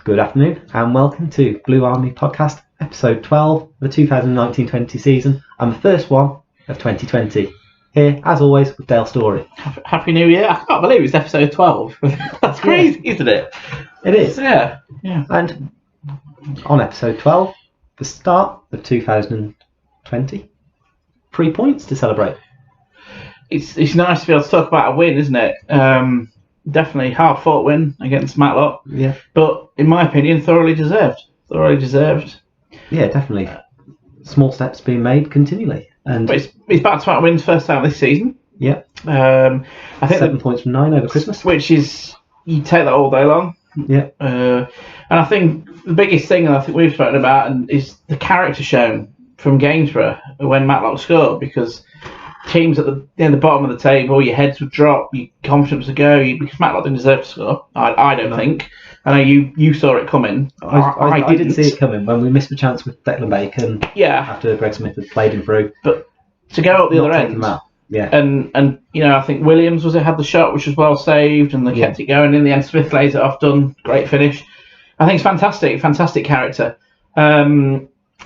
Good afternoon and welcome to Blue Army Podcast, episode 12 of the 2019-20 season and the first one of 2020. Here, as always, with Dale Story. Happy New Year. I can't believe it's episode 12. That's crazy, isn't it? It is. Yeah. And on episode 12, the start of 2020, 3 points to celebrate. It's nice to be able to talk about a win, isn't it? Definitely hard-fought win against Matlock. Yeah. But, in my opinion, thoroughly deserved. Yeah, definitely. Small steps being made continually. And but it's back-to-back wins first time this season. Yeah. I think 7 points from 9 over Christmas. Which is, you take that all day long. Yeah. And I think the biggest thing that I think we've spoken about is the character shown from Gainsborough when Matlock scored, because teams at the bottom of the table, your heads would drop, your confidence would go, because Matlock didn't deserve to score. I don't think. I know you saw it coming. I didn't see it coming when we missed the chance with Declan Bacon. Yeah. After Greg Smith had played him through. But to go up the other end. Yeah. And I think Williams had the shot, which was well saved, and they kept it going. In the end, Smith lays it off, done. Great finish. I think it's fantastic character.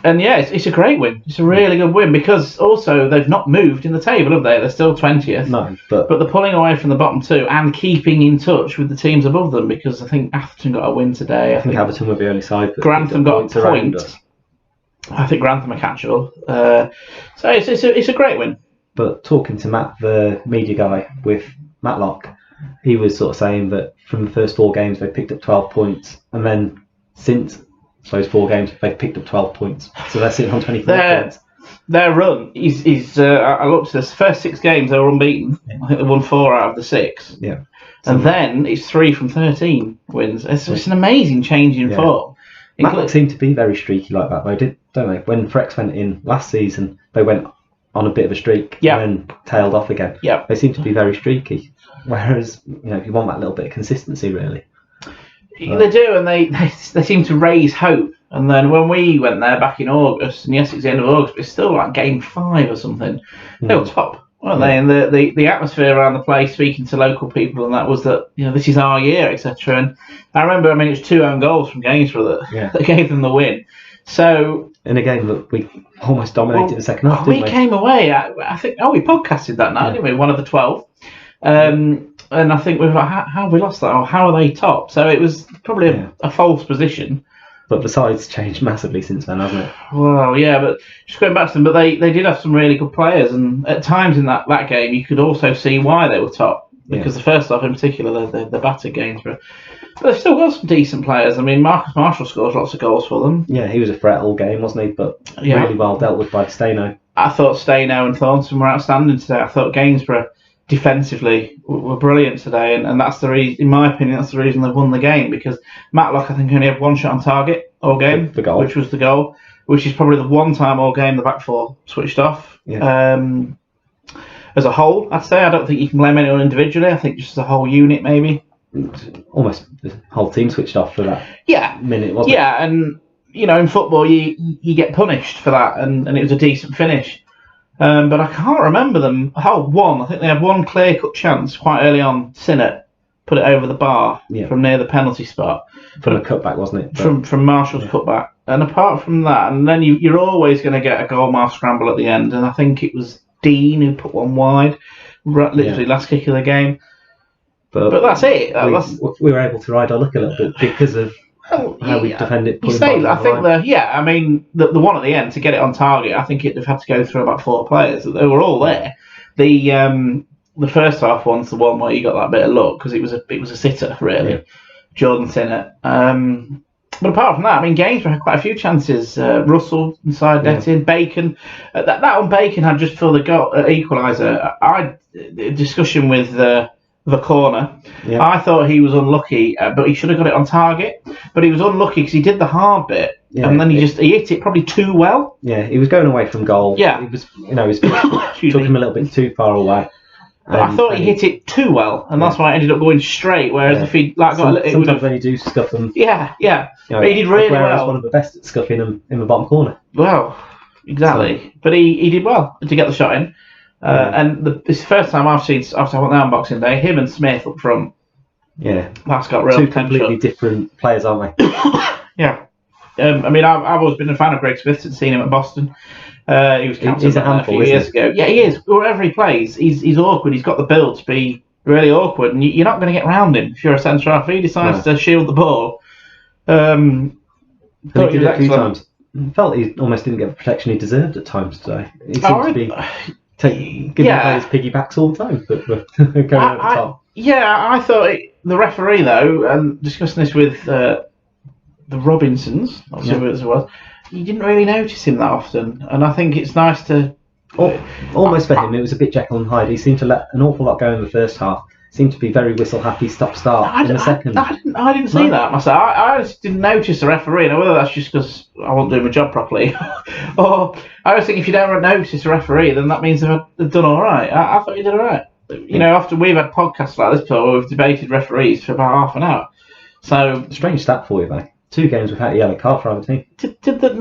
It's a great win. It's a really good win, because also they've not moved in the table, have they? They're still 20th. No, but they're pulling away from the bottom two and keeping in touch with the teams above them, because I think Atherton got a win today. I think Atherton were the only side. Grantham got a point. I think Grantham are catchable. So it's a great win. But talking to Matt, the media guy with Matlock, he was sort of saying that from the first 4 games they picked up 12 points, and then since those 4 games they've picked up 12 points, so they're sitting on 24 points. Their run is I looked at this, first 6 games they were unbeaten. I think they won 4 out of the 6. Yeah, and then it's 3 from 13 wins. It's an amazing change in form. Matlock seemed to be very streaky like that though, don't they? When Frex went in last season, they went on a bit of a streak and then tailed off again. Yeah, they seem to be very streaky. Whereas you want that little bit of consistency, really. They do, and they seem to raise hope. And then when we went there back in August, and yes, it's the end of August, but it's still like game 5 or something. They were top, weren't they? And the atmosphere around the place, speaking to local people, and that was that this is our year, etc. And I remember, it was 2 own goals from Gainsborough that gave them the win. So in a game that we almost dominated the second half, didn't we? We came away. I think we podcasted that night, didn't we? One of the 12. And I think we were like, how have we lost that? Or how are they top? So it was probably a false position. But the side's changed massively since then, hasn't it? Well, yeah, but just going back to them, but they did have some really good players, and at times in that game you could also see why they were top, because the first half in particular they battered Gainsborough. But they've still got some decent players. Marcus Marshall scores lots of goals for them. Yeah, he was a threat all game, wasn't he? But really well dealt with by Staino. I thought Staino and Thornton were outstanding today. I thought Gainsborough defensively were brilliant today, and that's the reason, in my opinion, that's the reason they've won the game, because Matlock, I think, only had 1 shot on target all game, the goal. Which was the goal, which is probably the one time all game the back 4 switched off. As a whole, I'd say, I don't think you can blame anyone individually. I think just as a whole unit, maybe. Almost the whole team switched off for that minute, wasn't it? Yeah, and in football you get punished for that, and it was a decent finish. But I can't remember them. I think they had 1 clear-cut chance quite early on. Sinnott put it over the bar from near the penalty spot. From a cutback, wasn't it? From Marshall's cutback. And apart from that, and then you're always going to get a goal-mouth scramble at the end. And I think it was Dean who put 1 wide, literally last kick of the game. But that's it. We were able to ride our luck a little bit because of how we defended. I think the one at the end to get it on target, I think it'd have had to go through about 4 players. They were all there. The first half one's the one where you got that bit of luck, because it was a sitter really, Jordan Sinnott. But apart from that, Gainsborough had quite a few chances. Russell inside netting, Bacon. That on Bacon had just for the goal equaliser. I had a discussion with the corner. I thought he was unlucky, but he should have got it on target. But he was unlucky because he did the hard bit, and then he hit it probably too well. Yeah, he was going away from goal. Yeah, he was, he was took him a little bit too far away. But I thought he hit it too well, and that's why it ended up going straight. Whereas if he sometimes when you do scuff them, but he did really well. One of the best at scuffing them in the bottom corner. Well, exactly. But he did well to get the shot in. And it's the first time I've seen, after I went there on Boxing Day, him and Smith up front Yeah. That's got real Two potential. completely different players, aren't they? Yeah. I mean, I've always been a fan of Greg Smith since seeing him at Boston. He was captain He's a handful, a few isn't years ago. Yeah, he is. Wherever he plays, he's awkward. He's got the build to be really awkward, and you're not going to get round him if you're a centre half. If he decides to shield the ball, He did it a few times. Felt he almost didn't get the protection he deserved at times today. He seemed to be giving players piggybacks all the time, but going over the top. I thought the referee, though, and discussing this with the Robinsons, obviously as it was, you didn't really notice him that often, and I think it's nice to. Almost for him, it was a bit Jekyll and Hyde. He seemed to let an awful lot go in the first half. Seemed to be very whistle happy, stop start in the second. I didn't see that myself. I just didn't notice the referee. Now, whether that's just because I wasn't doing my job properly, or I always think if you don't notice the referee, then that means they've done all right. I thought you did all right. You know, often we've had podcasts like this before where we've debated referees for about half an hour. So strange stat for you, though. 2 games without a yellow card for either team.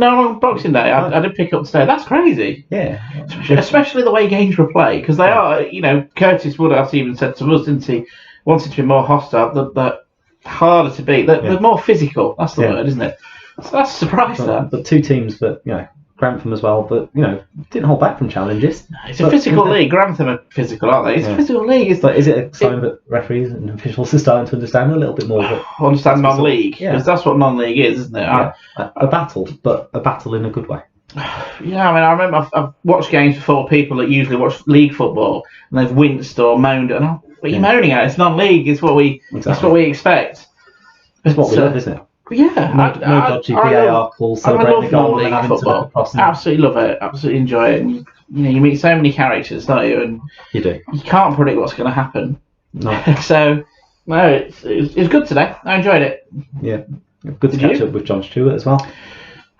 On Boxing Day, I did pick up today. That's crazy. Yeah. Especially the way games were played, because they are, you know, Curtis Woodhouse even said to us, didn't he, wanted to be more hostile, that harder to beat, they're more physical. That's the word, isn't it? So that's a surprise. But 2 teams that, you know, Grantham as well, but, you know, didn't hold back from challenges. It's a physical league. Grantham are physical, aren't they? It's a physical league. But is it a sign that referees and officials are starting to understand a little bit more? Understand non-league? Because that's what non-league is, isn't it? Yeah. A battle, but a battle in a good way. Yeah, I mean, I remember I've watched games before people that usually watch league football, and they've winced or moaned, and what are you moaning at? It's non-league. It's what we expect. It's what we love, isn't it? Yeah, no dodgy VAR calls, celebrating the goal and having football. to look across. Absolutely love it. Absolutely enjoy it. And you know, you meet so many characters, don't you? And you do. You can't predict what's going to happen. No. So, no, it's good today. I enjoyed it. Yeah, good to catch up with John Stewart as well.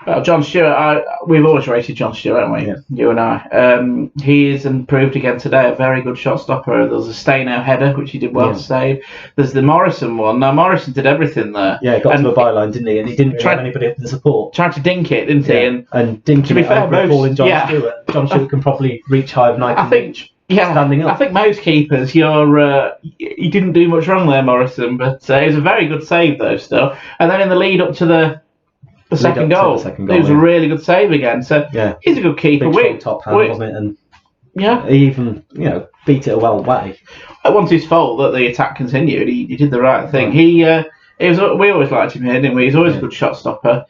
Well, John Stewart, we've always rated John Stewart, haven't we? Yeah. You and I. He is improved again today, a very good shot stopper. There's a Staino header, which he did well to save. There's the Morrison one. Now, Morrison did everything there. Yeah, got to a byline, didn't he? And he didn't really have anybody up in support. Tried to dink it, didn't he? And dinking to be fair, calling John Stewart. John Stewart can probably reach high of 90 inch. Yeah, standing up. I think most keepers, you didn't do much wrong there, Morrison, but it was a very good save, though, still. And then in the lead up to the second goal, it was a really good save again. So he's a good keeper. Big top hand, wasn't it? And he even beat it a well way. It wasn't his fault that the attack continued. He did the right thing. Right. We always liked him here, didn't we? He's always a good shot stopper.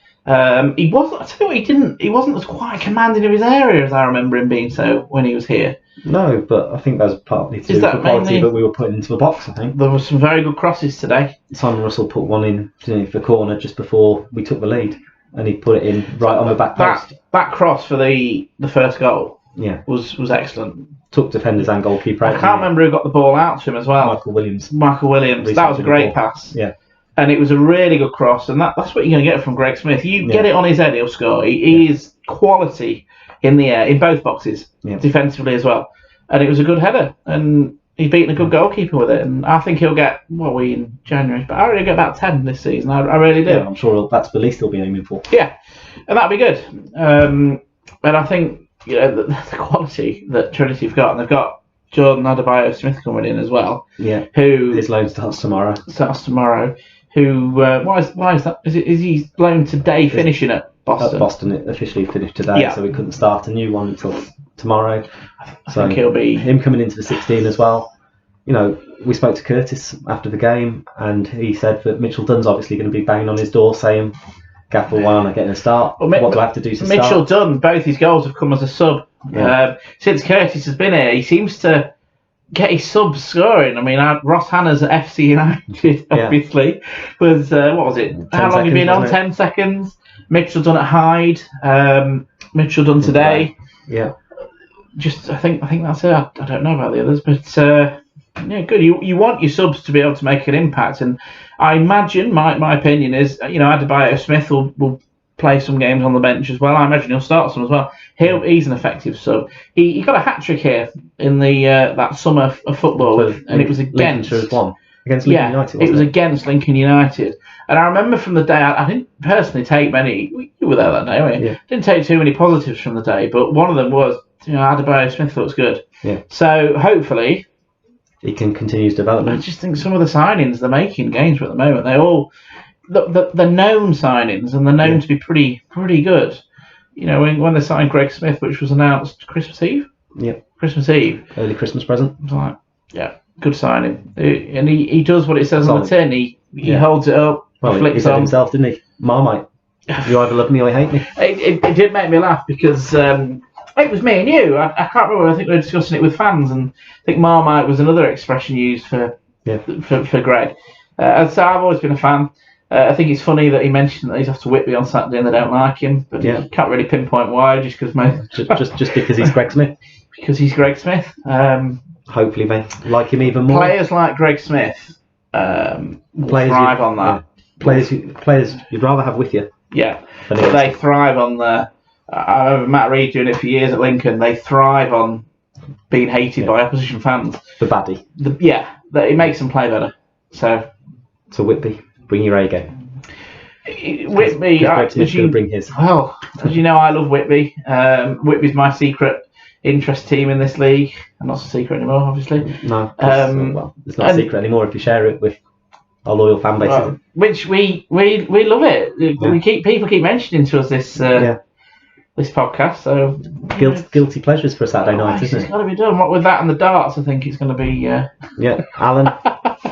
He wasn't. I tell you what, he wasn't as quite commanding of his area as I remember him being so when he was here. No, but I think that was partly to the quality that we were putting into the box. I think there were some very good crosses today. Simon Russell put one in for corner just before we took the lead, and he put it in right on the back post. That cross for the first goal, was excellent. Took defenders and goalkeeper out. I can't remember who got the ball out to him as well. Michael Williams. That was a great pass. Yeah. And it was a really good cross, and that's what you're going to get from Greg Smith. You get it on his head, he'll score. He is quality in the air, in both boxes, defensively as well. And it was a good header, and he's beaten a good goalkeeper with it. And I think he'll get, in January? But I really get about 10 this season. I really do. Yeah, I'm sure that's the least he'll be aiming for. Yeah, and that'd be good. And I think the quality that Trinity have got, and they've got Jordan Adebayo-Smith coming in as well. Yeah, who his loan starts tomorrow. Who? Why is that? Is he loaned today, finishing at Boston? At Boston, it officially finished today, so we couldn't start a new one until tomorrow. I think he'll be him coming into the 16 as well. We spoke to Curtis after the game, and he said that Mitchell Dunn's obviously going to be banging on his door saying, "Gaffer, why aren't I getting a start? What do I have to do to start?" Mitchell Dunn, both his goals have come as a sub. Yeah. Since Curtis has been here, he seems to get his subs scoring. I mean, Ross Hannah's at FC United, obviously, was, what was it? How long have you been on? 10 seconds. Mitchell Dunn at Hyde. Mitchell Dunn today. Yeah. I think that's it. I don't know about the others, but good. You want your subs to be able to make an impact, and I imagine my opinion is, Adebayo-Smith will play some games on the bench as well. I imagine he'll start some as well. He's an effective sub. He got a hat trick here in the that summer of football, and it was against Lincoln United. It was against Lincoln United, and I remember from the day I didn't personally take many. You were there that day, weren't you? Yeah. Didn't take too many positives from the day, but one of them was Adebayo-Smith looks good. Yeah. So hopefully he can continue his I development. just think some of the signings they're making games at the moment, they all the known signings, and they're known to be pretty good. When they signed Greg Smith, which was announced Christmas Eve. Yep. Christmas Eve. Early Christmas present. I was like, yeah, good signing. And he does what it says on the Solid. tin. He holds it up, Well, flicks he said on. himself, didn't he? Marmite. You either love me or you hate me. It did make me laugh because it was me and you. I can't remember. I think we were discussing it with fans, and I think Marmite was another expression used for Greg. So I've always been a fan. I think it's funny that he mentioned that he's off to Whitby on Saturday and they don't like him, but you can't really pinpoint why, just because just because he's Greg Smith. Because he's Greg Smith. Hopefully they like him even more. Players like Greg Smith will thrive on that. Yeah. Players you'd rather have with you. Yeah, but they thrive on the. I remember Matt Reed doing it for years at Lincoln. They thrive on being hated by opposition fans. The baddie. It makes them play better. So Whitby, bring your A game. Whitby, Smith's going to bring his. Well, as you know, I love Whitby. Whitby's my secret interest team in this league. And not so secret anymore, obviously. No, it's not a secret anymore if you share it with our loyal fan base. Well, which we love it. Yeah. People keep mentioning to us this podcast. So guilty pleasures for a Saturday night, isn't it? It's got to be done. What with that and the darts, I think it's going to be. Yeah, Alan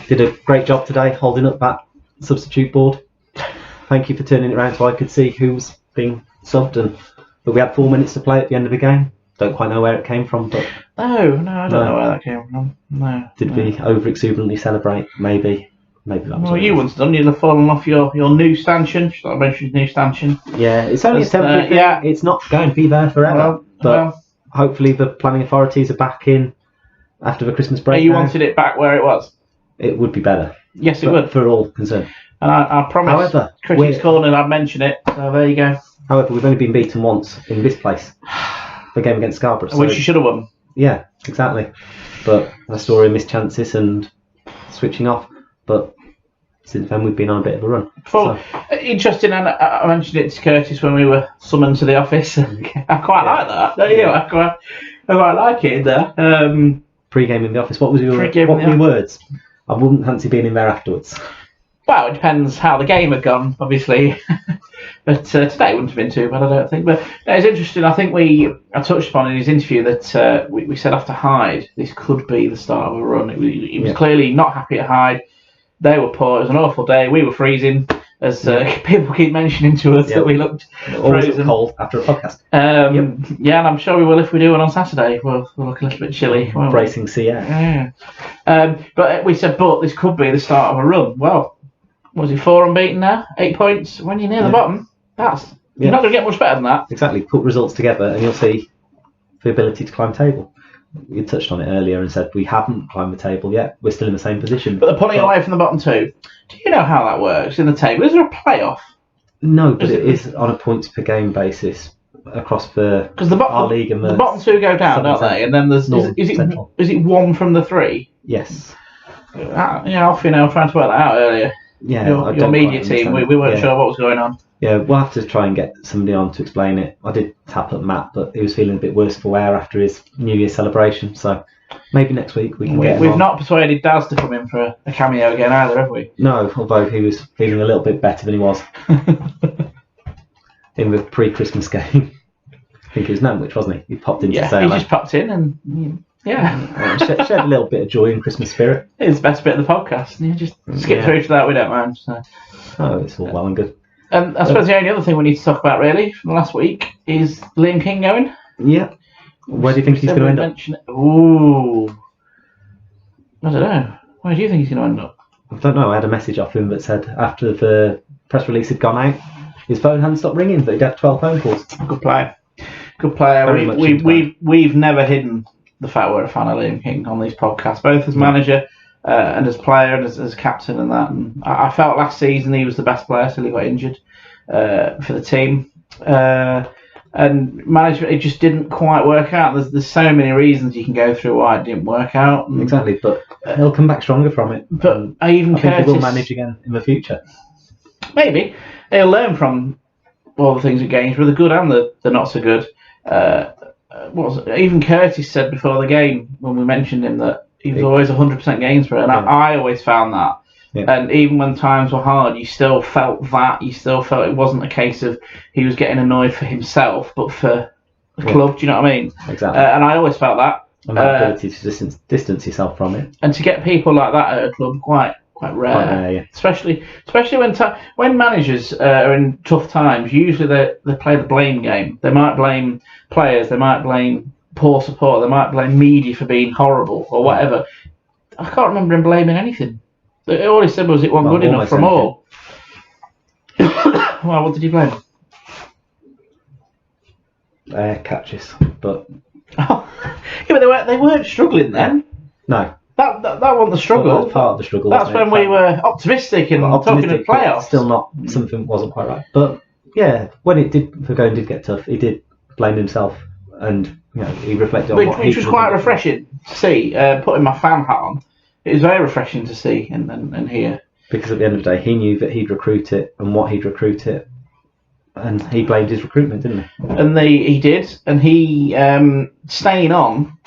did a great job today holding up that substitute board. Thank you for turning it around so I could see who was being subbed, but we had 4 minutes to play at the end of the game. Don't quite know where it came from, but no, I don't know where that came from. No. Did we over exuberantly celebrate? Maybe that was. Well, you once done. You'd have fallen off your new stanchion. Should I mention new stanchion? Yeah, it's only a temporary thing. Yeah. It's not going to be there forever. But hopefully the planning authorities are back in after the Christmas break. You wanted it back where it was. It would be better. Yes, it would for all concerned. And I promise. However, Critics Corner, I'd mention it. So there you go. However, we've only been beaten once in this place. The game against Scarborough. Which you should have won. Yeah, exactly. But a story of missed chances and switching off. But since then, we've been on a bit of a run. Interesting, and I mentioned it to Curtis when we were summoned to the office. I quite like that. Don't you? I quite like it in there. Pre-game in the office. What were your words? I wouldn't fancy being in there afterwards. Well, it depends how the game had gone, obviously. But today wouldn't have been too bad, I don't think. But it's interesting. I think I touched upon in his interview that we said after Hyde, this could be the start of a run. He was clearly not happy at Hyde. They were poor. It was an awful day. We were freezing, as people keep mentioning to us that we looked frozen. Cold after a podcast. Yeah, and I'm sure we will if we do one on Saturday. We'll look a little bit chilly. Bracing sea air. Yeah. But we said, this could be the start of a run. Well, was it 4 unbeaten now? 8 points. When you're near the bottom, you're not going to get much better than that. Exactly. Put results together and you'll see the ability to climb table. You touched on it earlier and said we haven't climbed the table yet. We're still in the same position. But they're pulling away from the bottom two. Do you know how that works in the table? Is there a playoff? No, but it is on a points per game basis across our league and the bottom two go down, don't they? And then there's is it one from the 3? Yes. Off trying to work that out earlier. Yeah, your media team. We weren't sure what was going on. Yeah, we'll have to try and get somebody on to explain it. I did tap at Matt, but he was feeling a bit worse for wear after his New Year's celebration. So maybe next week we can get him We've on. not persuaded Daz to come in for a cameo again either, have we? No, although he was feeling a little bit better than he was in the pre-Christmas game. I think it was Nanwich, wasn't he? He popped in to say he just popped in and shared a little bit of joy and Christmas spirit. It's the best bit of the podcast. You just skip through to that, we don't mind. So. Oh, it's all well and good. And I suppose the only other thing we need to talk about really from last week is Liam King going. Yeah. Where do you think he's going to end up? Ooh. I don't know. Where do you think he's going to end up? I don't know. I had a message off him that said after the press release had gone out, his phone hadn't stopped ringing, but he'd had 12 phone calls. Good player. Good player. We've never hidden the fact we're a fan of Liam King on these podcasts, both as manager and as player and as captain and that. And I felt last season he was the best player till he got injured for the team. And management, it just didn't quite work out. There's so many reasons you can go through why it didn't work out. Exactly, but he'll come back stronger from it. But I think he will manage again in the future. Maybe. He'll learn from all the things at Gainsborough, the good and the not so good. Even Curtis said before the game when we mentioned him that He was always 100% Gainsborough, and I always found that. Yeah. And even when times were hard, you still felt that. You still felt it wasn't a case of he was getting annoyed for himself, but for the club. Do you know what I mean? Exactly. And I always felt that. And that ability to distance yourself from it. And to get people like that at a club, quite rare. Quite rare, yeah. Especially when managers are in tough times. Usually they play the blame game. They might blame players. They might blame poor support. They might blame media for being horrible or whatever. I can't remember him blaming anything. All he said was it wasn't good enough from all. Well, what did he blame? Catches, but yeah, but they weren't struggling then. No, that wasn't the struggle. Well, that was part of the struggle. That's when we were optimistic and talking of playoffs. Still not something wasn't quite right. But yeah, when the going did get tough, he did blame himself, and he reflected on which was quite refreshing to see. Putting my fan hat on, it was very refreshing to see and hear. Because at the end of the day, he knew that he'd recruit it and what he'd recruit it. And he blamed his recruitment, didn't he? And he did. And he, staying on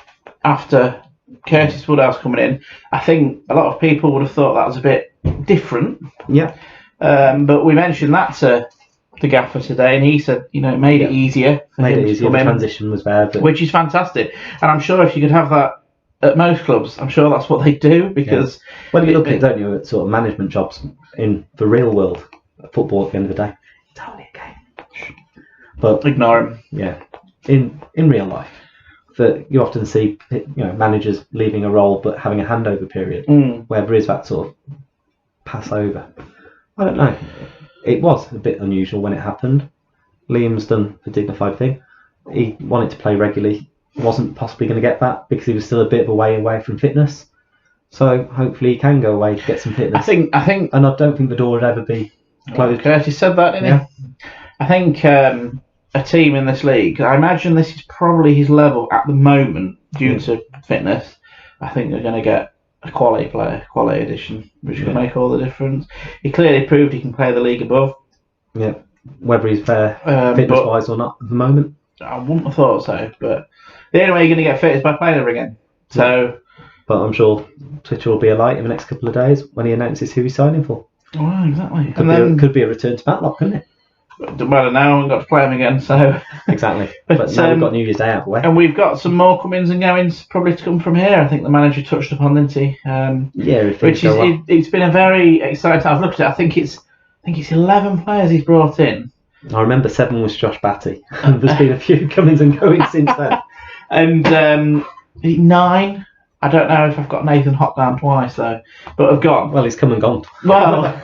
after Curtis Woodhouse coming in, I think a lot of people would have thought that was a bit different. Yeah. But we mentioned that to Gaffer today, and he said, it made it easier for him to come in. The transition was there. Which is fantastic. And I'm sure if you could have that at most clubs, I'm sure that's what they do, because... Yeah. Well, you look at it, don't you, at sort of management jobs in the real world, football at the end of the day, it's only a game. But ignore him. Yeah, in real life, that you often see managers leaving a role but having a handover period where there is that sort of pass over. I don't know. It was a bit unusual when it happened. Liam's done the dignified thing. He wanted to play regularly. Wasn't possibly going to get that because he was still a bit of a way away from fitness. So hopefully he can go away to get some fitness. I think, and I don't think the door would ever be closed. Curtis said that, didn't he? I think a team in this league, I imagine this is probably his level at the moment due to fitness. I think they're going to get a quality player, quality addition, which will make all the difference. He clearly proved he can play the league above. Yeah, whether he's there fitness-wise or not at the moment. I wouldn't have thought so, but the only way you're going to get fit is by playing ever again. So, but I'm sure Twitter will be alight in the next couple of days when he announces who he's signing for. Oh, exactly. Could be a return to Matlock, couldn't it? Doesn't matter now, we've got to play him again, so... Exactly. But now we've got New Year's Day out of the way. And we've got some more comings and goings probably to come from here. I think the manager touched upon, didn't he? It's been a very exciting time. I've looked at it, I think it's 11 players he's brought in. I remember 7 was Josh Batty. There's been a few comings and goings since then. And 9... I don't know if I've got Nathan Hott down twice, though, but I've gone. Well, he's come and gone. Well...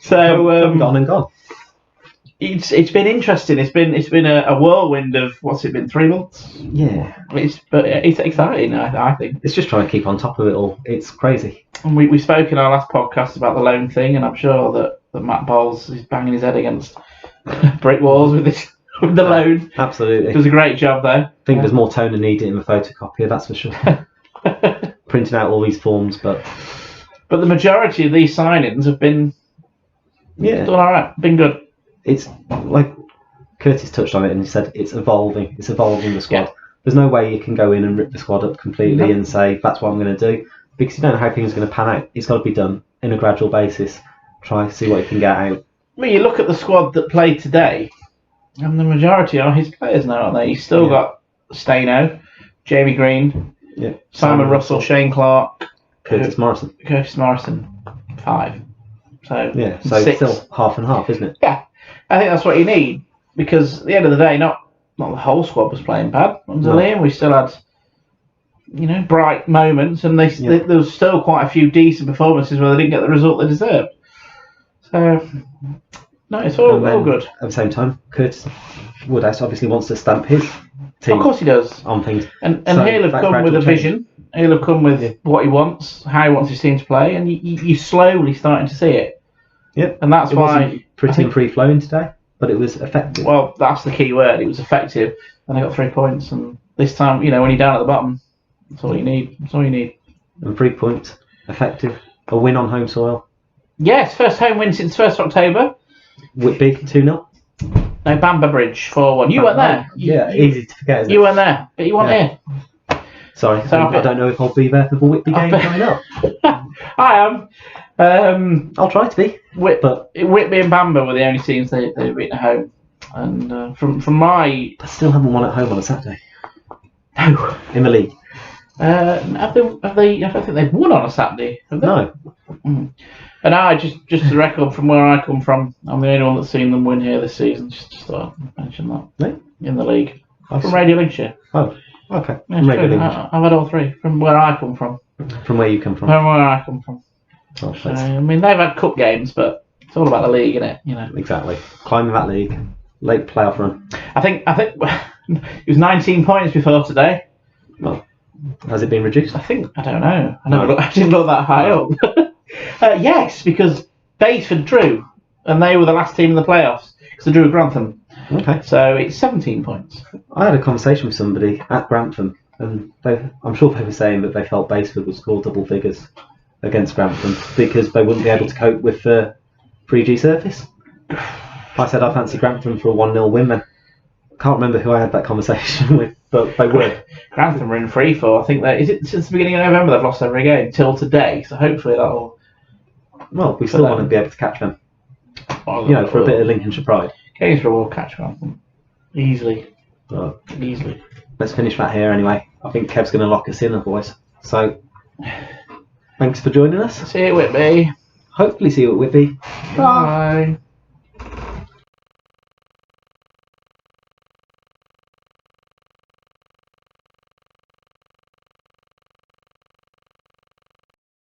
come, gone and gone. It's been interesting. It's been a whirlwind of what's it been 3 months? Yeah, it's exciting. I think it's just trying to keep on top of it all. It's crazy. And we spoke in our last podcast about the loan thing, and I'm sure that Matt Bowles is banging his head against brick walls with the loan. Absolutely, does a great job though. I think there's more toner needed in the photocopier, that's for sure. Printing out all these forms, but the majority of these signings have been done all right, been good. It's like Curtis touched on it and he said it's evolving the squad. Yeah. There's no way you can go in and rip the squad up completely and say that's what I'm going to do, because you don't know how things are going to pan out. It's got to be done in a gradual basis. Try to see what you can get out. Well, you look at the squad that played today, and the majority are his players now, aren't they? You've still got Staino, Jamie Green, Simon Russell, Shane Clark, Curtis Morrison. 5. So it's 6. Still half and half, isn't it? Yeah, I think that's what you need, because at the end of the day, not the whole squad was playing bad. Under Liam, we still had bright moments, and there was still quite a few decent performances where they didn't get the result they deserved. So no, it's all good. At the same time, Curtis Woodhouse obviously wants to stamp his team. Of course he does. On things, and he'll have come with a vision. He'll have come with what he wants, how he wants his team to play, and you're slowly starting to see it. Yep. And that's why... Wasn't pretty free-flowing today, but it was effective. Well, that's the key word. It was effective, and they got 3 points. And this time, when you're down at the bottom, that's all you need. And 3 points, effective. A win on home soil. Yes, first home win since 1st October. Whitby, 2-0. No, Bamber Bridge, 4-1. You weren't there. Easy to forget, isn't it? You weren't there, but you weren't here. Sorry, So I don't know if I'll be there for the Whitby game coming up. I am. I'll try to be. Whitby and Bamber were the only teams they've beaten at home, and from my I still haven't won at home on a Saturday. no. In the league. Have they? I don't think they've won on a Saturday. Have they? No. And I just the record from where I come from, I'm the only one that's seen them win here this season. Just thought I'd mention that. No? In the league. From Radio Lincolnshire. Oh, okay. Yeah, From Radio true. Lincolnshire. I've had all three from where I come from. From where you come from. From where I come from. Oh, So, I mean, they've had cup games, but it's all about the league, isn't it? You know. exactly. Climbing that league. Late playoff run. I think it was 19 points before today. Well, has it been reduced? I don't know. I didn't look that high up. Yes, because Baseford drew, and they were the last team in the playoffs because they drew Grantham. Okay. So it's 17 points. I had a conversation with somebody at Grantham, and I'm sure they were saying that they felt Baseford would score double figures against Grantham because they wouldn't be able to cope with the 3G surface. I said I fancy Grantham for a 1-0 win then. Can't remember who I had that conversation with, but they were. Grantham are in free fall. I think since the beginning of November they've lost every game till today. So hopefully that'll. Well, we still want to be able to catch them. Oh, You know, for a bit of Lincolnshire pride. Gainsborough will catch Grantham easily. But Easily. let's finish that here anyway. I think Kev's going to lock us in, boys. So, thanks for joining us. See you, Whitby. Hopefully see you at Whitby. Bye.